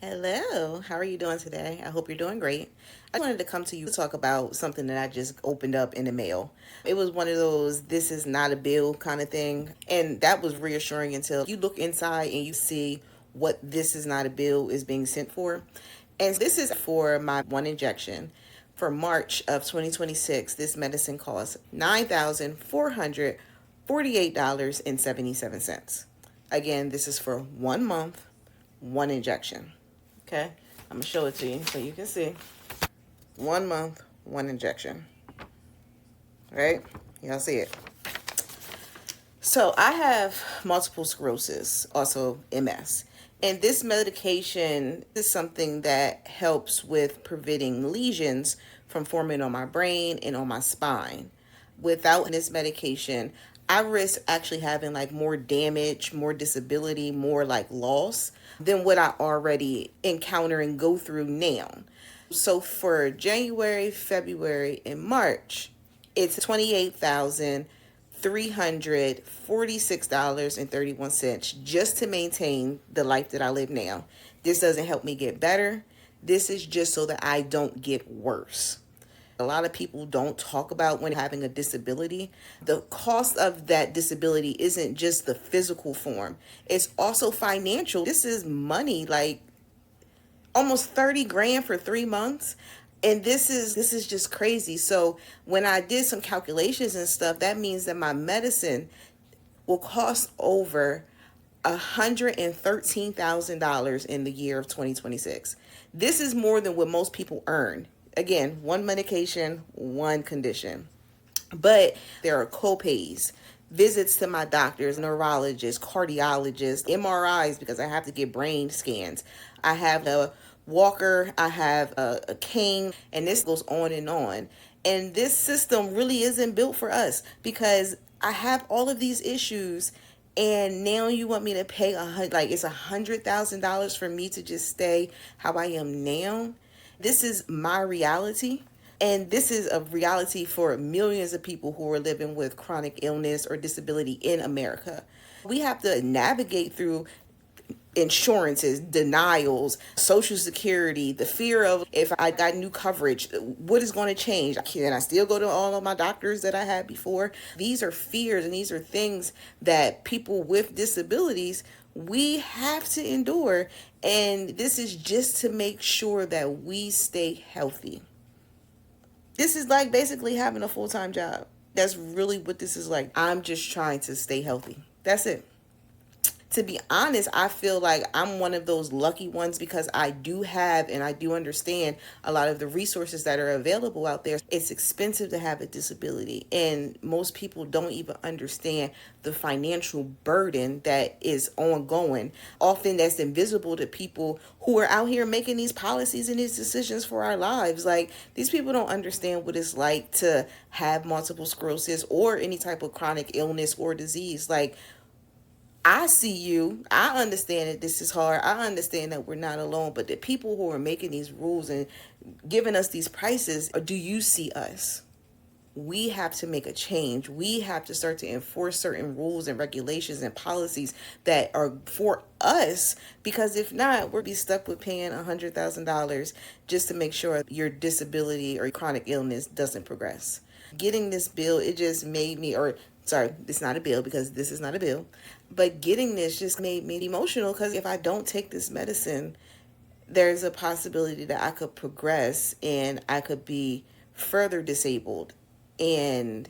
Hello, how are you doing today? I hope you're doing great. I wanted to come to you to talk about something that I just opened up in the mail. It was one of those this is not a bill kind of thing, and that was reassuring until you look inside and you see what this is not a bill is being sent for. And this is for my one injection. For March of 2026, this medicine costs $9,448.77. Again, this is for 1 month, one injection. Okay, I'm gonna show it to you so you can see. 1 month, one injection. Right? Y'all see it. So I have multiple sclerosis, also MS. And this medication is something that helps with preventing lesions from forming on my brain and on my spine. Without this medication, I risk actually having like more damage, more disability, more like loss than what I already encounter and go through now. So for January, February, and March, it's $28,346.31 just to maintain the life that I live now. This doesn't help me get better. This is just so that I don't get worse. A lot of people don't talk about when having a disability. The cost of that disability isn't just the physical form, it's also financial. This is money, like almost 30 grand for 3 months. And this is just crazy. So when I did some calculations and stuff, that means that my medicine will cost over $113,000 in the year of 2026. This is more than what most people earn. Again, one medication, one condition. But there are copays, visits to my doctors, neurologist, cardiologist, MRIs because I have to get brain scans. I have a walker, I have a cane, and this goes on and on. And this system really isn't built for us because I have all of these issues, and now you want me to pay like it's $100,000 for me to just stay how I am now. This is my reality. And this is a reality for millions of people who are living with chronic illness or disability in America. We have to navigate through insurances, denials, social security, the fear of if I got new coverage, what is going to change? Can I still go to all of my doctors that I had before? These are fears and these are things that people with disabilities we have to endure. And this is just to make sure that we stay healthy. This is like basically having a full-time job. That's really what this is like. I'm just trying to stay healthy. That's it. To be honest, I feel like I'm one of those lucky ones because I do have and I do understand a lot of the resources that are available out there. It's expensive to have a disability, and most people don't even understand the financial burden that is ongoing. Often that's invisible to people who are out here making these policies and these decisions for our lives. Like, these people don't understand what it's like to have multiple sclerosis or any type of chronic illness or disease. Like, I see you. I understand that this is hard. I understand that we're not alone. But the people who are making these rules and giving us these prices, do you see us? We have to make a change. We have to start to enforce certain rules and regulations and policies that are for us, because if not, we'll be stuck with paying $100,000 just to make sure your disability or chronic illness doesn't progress. Getting this bill, it just made me, or sorry, it's not a bill because this is not a bill, but getting this just made me emotional because if I don't take this medicine, there's a possibility that I could progress and I could be further disabled. And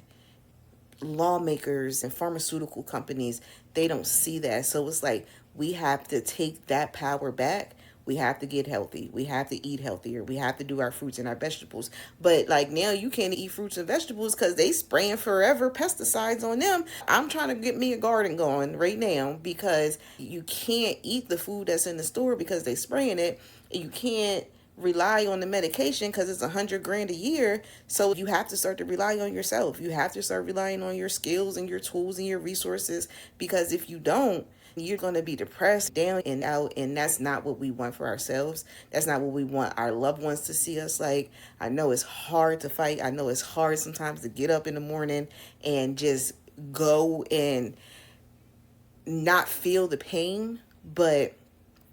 lawmakers and pharmaceutical companies, they don't see that. So it's like we have to take that power back. We have to get healthy. We have to eat healthier. We have to do our fruits and our vegetables. But like now you can't eat fruits and vegetables because they spraying forever pesticides on them. I'm trying to get me a garden going right now because you can't eat the food that's in the store because they spraying it. You can't rely on the medication because it's 100 grand a year. So you have to start to rely on yourself. You have to start relying on your skills and your tools and your resources, because if you don't, you're going to be depressed, down and out, and that's not what we want for ourselves. That's not what we want our loved ones to see us like. I know it's hard to fight. I know it's hard sometimes to get up in the morning and just go and not feel the pain, but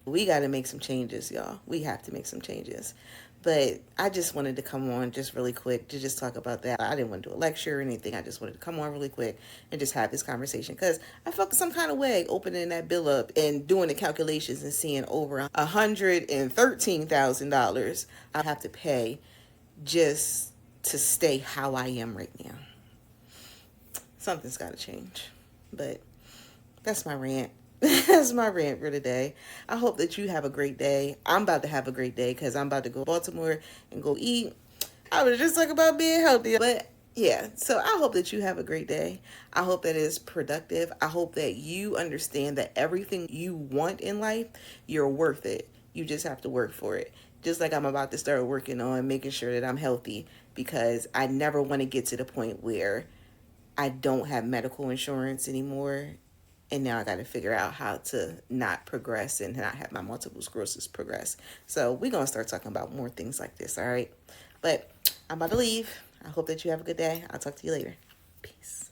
We got to make some changes, y'all. We have to make some changes. But I just wanted to come on just really quick to just talk about that. I didn't want to do a lecture or anything. I just wanted to come on really quick and just have this conversation because I felt some kind of way opening that bill up and doing the calculations and seeing over $113,000 I have to pay just to stay how I am right now. Something's got to change. But that's my rant. That's my rant for today. I hope that you have a great day. I'm about to have a great day because I'm about to go to Baltimore and go eat. I was just talking about being healthy. But yeah, so I hope that you have a great day. I hope that it is productive. I hope that you understand that everything you want in life, you're worth it. You just have to work for it. Just like I'm about to start working on making sure that I'm healthy because I never want to get to the point where I don't have medical insurance anymore. And now I got to figure out how to not progress and not have my multiple sclerosis progress. So we're going to start talking about more things like this, all right? But I'm about to leave. I hope that you have a good day. I'll talk to you later. Peace.